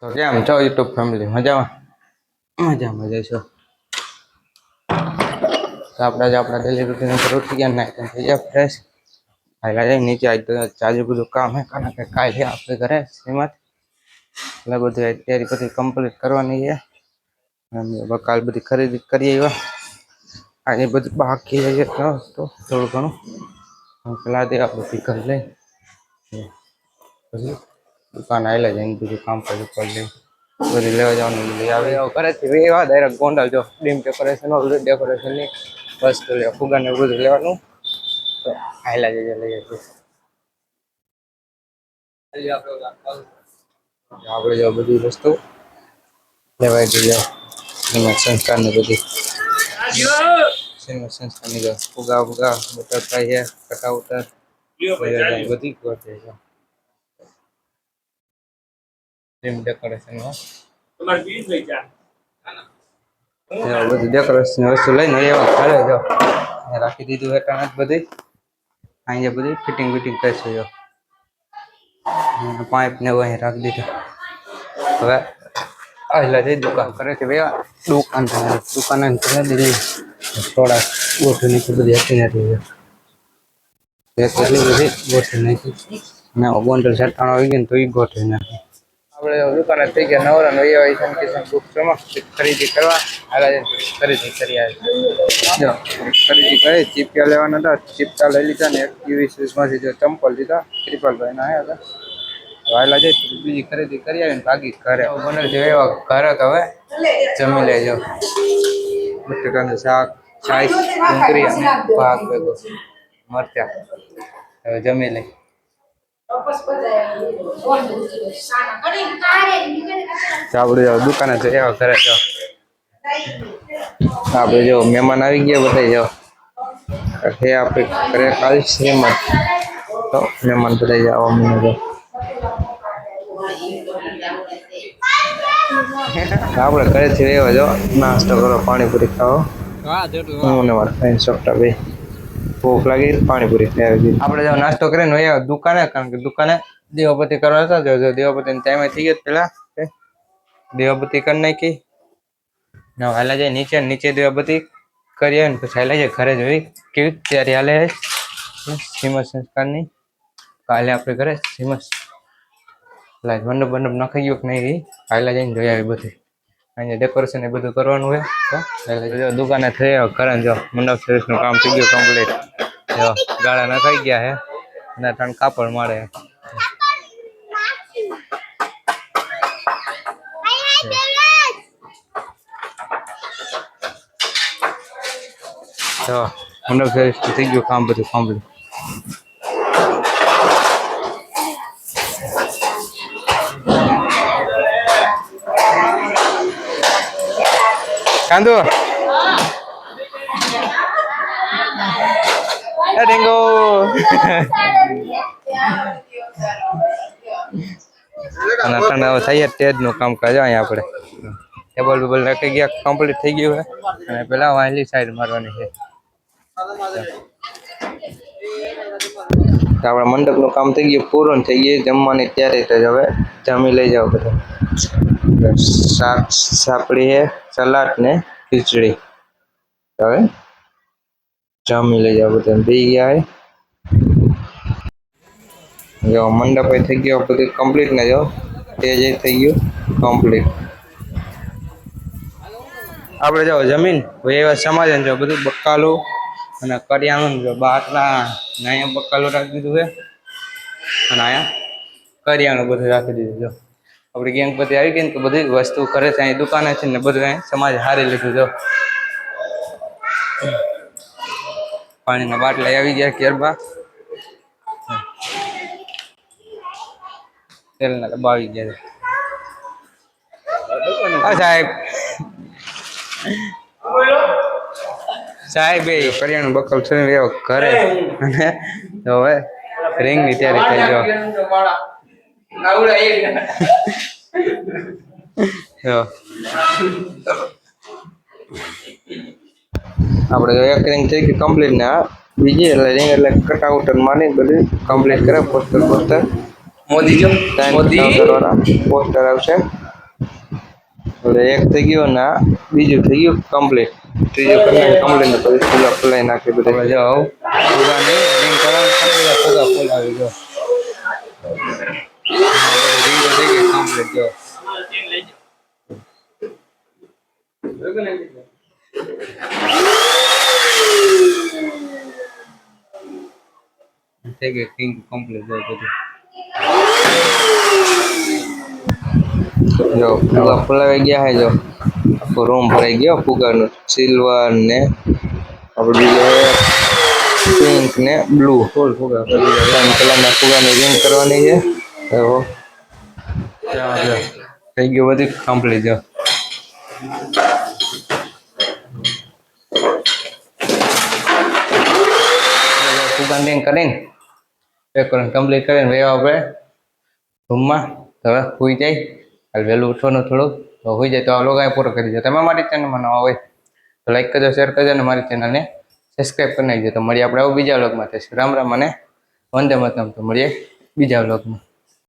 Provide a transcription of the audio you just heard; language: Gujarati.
તો કેમ છો યુટ્યુબ ફેમિલી? મજામાં મજામાં જઈશું. તો આપણા ડેલી રૂટીન ઉપર ઉઠી ગયા, નાઈ થઈ ગયા ફ્રેશ. હાલા જાય નીચે આજ તો ચાજુ બધું કામ હે, કારણ કે કાલે આપણે ઘરે શ્રીમત એટલે બધું તૈયારી પછી કમ્પ્લીટ કરવાની છે. કાલ બધી ખરીદી કરી આવ્યા. આજે બધું બાકી છે તો થોડું ઘણું પેલા તે આપણે કરી લઈ પછી દુકાન આવેલા જઈને બધું કામ કરી લઈ બધી લેવા જવાનું લઈ આવે કરે એવા ડાયરેક્ટ ગોંડલ જો ડીમ ડેકોરેશન ડેકોરેશનની વસ્તુ લેવા ફુગાને બધું લેવાનું તો આવેલા જઈએ લઈ આપણે જો બધી વસ્તુ લેવાઈ ગઈ એમાં સંસ્કારની બધી સંસ્કારની જો ફુગા બટરફ્લાઈ છે કટાઉટર બધી ગોઠવી છે ડીમ ડેકોરેશનમાં બધી ડેકોરેશન વસ્તુ લઈને એવા ઘરે જો રાખી દીધું હેઠળ બધી અહીંયા બધી ફિટિંગ વિટિંગ કરશે જો પાઇપ ને એવું અહીં રાખી દીધું. હવે પહેલા જઈ દુકાન કરે છે દુકાન દીધી થોડા ગોઠવી નાખી બધી હતી એટલી બધી ગોઠવી નાખી ને ગોંડલ સેટાણો આવી ગયો ને તો એ ગોઠવી નાખી. આપણે દુકાને થઈ ગયા નવરા નવી ઈશાન કિશન બુક્સમાં ખરીદી કરવા ખરીદી કરી આવી જો ખરીદી કરી ચીપકા લેવાના હતા ચીપકા લઈ લીધા ને એક માંથી જો ચંપલ લીધા ત્રિપાલભાઈ ના આવ્યા હતા વાયલા જઈ બીજી ખરીદી કરી આવી ને ભાગી ઘરે બને છે એવા ઘરે તો હવે જમી લેજો બટેટાનું શાક છાશ ડુંગળી અને ભાગ ભેગો મરચા હવે જમી લઈ. આપણે જો દુકાને છે એવા ઘરે જો આપણે જો મહેમાન આવી ગયા બધા જો હે આપણે ઘરે કાલ શ્રીમત તો મહેમાન બધા જવા મને જો આપણે ઘરેથી એવા જો નાસ્તો કરો પાણીપુરી ખાઓ હું ને મારા ફ્રેન્ડ સોફ્ટા ભાઈ ભૂખ લાગી પાણીપુરી ખાઈ આપણે જો નાસ્તો કરીને આવ્યા દુકાને કારણ કે દુકાને દીવાબત્તી કરવા હતા જો દીવાબત્તી ટાઈમે થઈ ગયો પેલા દીવાબત્તી કરી નાખી હાલા જાય નીચે દીવાબત્તી કરી ને પછી હાલા જાય ઘરે જોઈ કેવી તૈયારી હાલે શ્રીમત સંસ્કારની કાલે આપણે ઘરે શ્રીમત મંડપ નાખાઈ ગયો કે નહીં હાલા જઈને જોઈ આવી બધી અહીંયા ડેકોરેશન એ બધું કરવાનું હોય તો દુકાને થઈ ઘરે જો મંડપ સર્વિસનું કામ થઈ ગયું કમ્પ્લીટ જો ગાળા નખાઈ ગયા હે અને ત્રણ કાપડ મારે તો મંડપ સર્વિસ થઈ ગયું કામ બધું કમ્પ્લીટ. કાંદો ડેંગો અને થઈ સ્ટેજ નું કામ કાજ અહીંયા આપણે ટેબલ બેબલ રાખી ગયા કમ્પ્લીટ થઈ ગયું છે અને પેલા વાયલી સાઈડ મારવાની છે. આપણા મંડપ નું કામ થઈ ગયું પૂરું થઈ ગયું જમવાની તૈયારી થઈ હવે જમી લઈ જાવ બધા શાક સાપડી છે સલાડ ને ખીચડી હવે જમી લઈ જાવ બધા બી ગયા જો મંડપ થઈ ગયો બધું કમ્પ્લીટ ને જો સ્ટેજ થઈ ગયું કમ્પ્લીટ. આપણે જો જમીન એવા સમાધાન જો બધું બકાલું અને કરિયાણું જો બાટલા ને અહીંયા બકાલું રાખી દીધું છે અને અહીંયા કરિયાણું બધું રાખી દીધું જો આપણી ગેંગ બધી આવી ગઈ ને તો બધી વસ્તુ કરે છે અહીં દુકાને છે ને બધું અહીં સમાજ હારી લીધું જો પાણીના બાટલા આવી ગયા કેરબા તેલના ડબ્બા આવી ગયા સાહેબ સાહેબ એ કરિયાણું બકલ છે ઘરે અને હવે રિંગ ની તૈયારી થઈ જો આપણે એક રિંગ થઈ ગઈ કમ્પ્લીટ ને બીજી એટલે રિંગ એટલે કટાઉટર મારી બધું કમ્પ્લીટ કરે પોસ્ટર મોદી જો મોદી પોસ્ટર આવશે એટલે એક થઈ ગયો ને આ બીજું થઈ ગયું કમ્પ્લીટ. ત્રીજું કરી કમ્પ્લીટ પછી ફૂલા ફૂલાઈ નાખી બધે. જો આવું ફુગાની રિંગ કરવાનું ફુગા ફૂલાવી જો. રીંગો થઈ ગઈ કમ્પ્લીટ જો. થઈ ગઈ રિંગ કમ્પ્લીટ જો બધું. જો ફુગા ફૂલાવી ગયા હે જો. આખો રૂમ ભરાઈ ગયો ફુગાનું. સિલ્વર ને આપણે બીજો પિંક ને બ્લુ ફૂલ ફુગા ત્રણ કલરના ફુગાની રિંગ કરવાની છે. એવો થઈ ગયું બધું કમ્પ્લીટ જો. ફુગાની રિંગ કરીને કમ્પ્લીટ કરીને વેવા આપણે રૂમમાં. હવે સુઈ જાય. હાલ વહેલું ઉઠવાનું થોડું તો સુઈ જાય તો આ લોગ પૂરો કરી દો. તમે મારી ચેનલમાં નવા હોય તો લાઈક કરજો, શેર કરજો અને મારી ચેનલને સબસ્ક્રાઈબ કરી નાખજો. તો મળીએ આપણે આવું બીજા વ્લોગમાં. થશે રામ રામ અને વંદે માતરમ. તો મળીએ બીજા વ્લોગમાં.